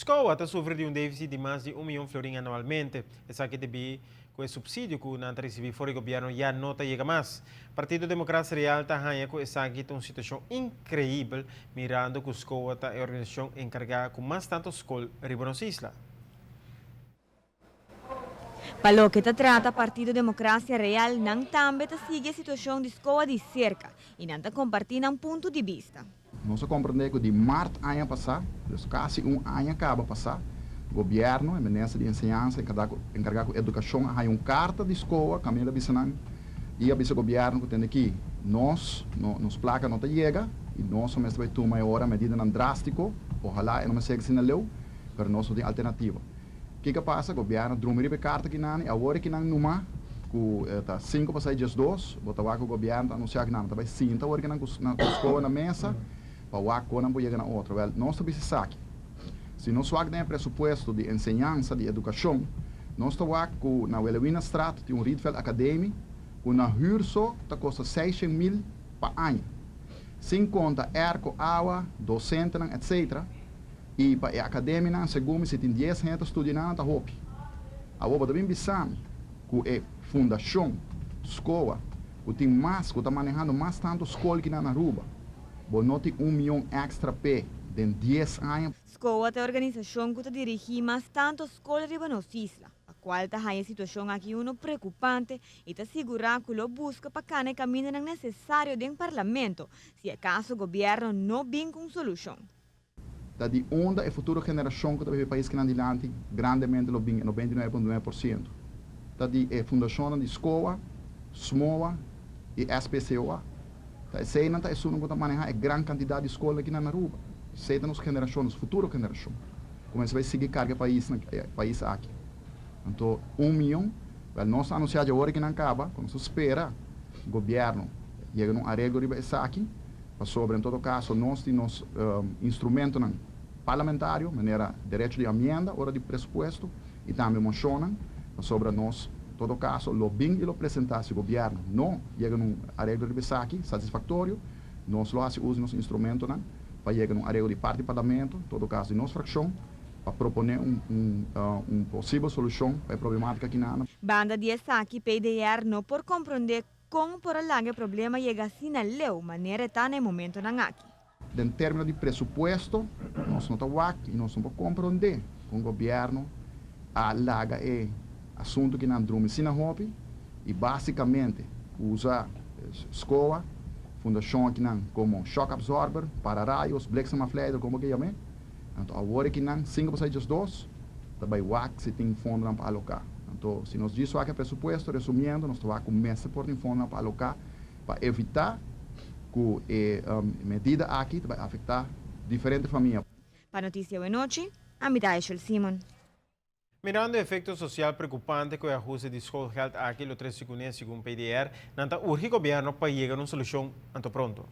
Escola está sofre de um déficit de mais de 1 milhão de florins anualmente. Essa aqui deve com o subsídio que o Nanta recebeu fora do governo já não chega mais. Partido Democracia Real está ganhando com essa aqui uma situação incrível, mirando que a escola está a organização encarregada com mais tantas escolas ribonos isla. Pelo que te trata, Partido Democracia Real não também sigue a situação de escola de cerca e não compartilha um ponto de vista. Nós compreendemos que de março do ano passado, quase ano acaba de passar, o governo, a Ministério de Enseñança, encarregado de educação, há uma carta de escola, Camila Bissanang, e a governo que tem aqui, nos placa não chega, e nós somos vai tomar agora medida drástico, ojalá não me seja assim na lei, mas nós não temos alternativa. O que passa? O governo drumou a carta aqui, agora que não numa, com 5 para 6 dias 2, botar o governo anunciar que não, vai 5, agora que não na escola na mesa, para o ACO não pode chegar na outra. Well, nós estamos aqui. Se nós temos presupuesto de enseñança, de educação, nós estamos aqui na Welewina Straat, tem Rietveld Academy, na Hurso, que custa 600 mil por ano. Sem conta erco, água, docente, etc. E para a academia, segundo se tem 10 gente estudando, está roupa. A roupa também bisame, que é fundação, escola, que tem mais, que está manejando mais tanto escola que na Aruba. Não tem 1 milhão extra P de 10 anos. Escola é a organização que dirige mais tanto escolas de Buenos Islas, a qual está a situação aqui preocupante e está segura que lo busca para que o caminho necessário do parlamento, se acaso o governo não vem com solução. Da de onda a futura geração que o país que não adiante grandemente lo bem, 99,9%. Da de fundação de escola, SMOA e SPCOA. Sei não está isso não pode manejar a grande quantidade de escola aqui na Aruba. Sei da nossa geração, nossa futura geração. Como vai seguir carga país aqui. Então 1 milhão, nós anunciamos agora que não acaba, quando se espera o governo chega a um arreglo de isso aqui, sobre em todo caso nós temos instrumento parlamentário, maneira direito de emenda, hora de pressuposto e também mocionam sobre nós todo caso, lo bem e lo apresentar se o governo não chega a um arreglo de aqui satisfatório, nós lo fazemos uso dos instrumentos para chegar a um arreglo de parte do parlamento, todo caso de nossa fração, para proponer possível solução para a problemática aqui na Banda de aqui PDR não por compreender como por lá o problema chega assim na lei, maneira está no momento aqui. Em termos de pressuposto, nós não estamos aqui e nós não podemos compreender com o governo a laga é assunto que não drume na roupa e basicamente usa escola, fundação aqui não como shock absorber, para raios, bliksemafleider, como que chama. Então agora que não 5 para 6 2, também o se tem fundo para alocar. Então se nós diz que pressuposto, resumindo, nós estamos com mês por fundo para alocar para evitar que a medida aqui vai afetar diferentes famílias. Para Notícia Boa Noite, a Midaishel Simon. Mirando o efeito social preocupante que o ajuste de School Health aqui, o 3 segundo PDR, não urge o governo para chegar a uma solução muito pronto.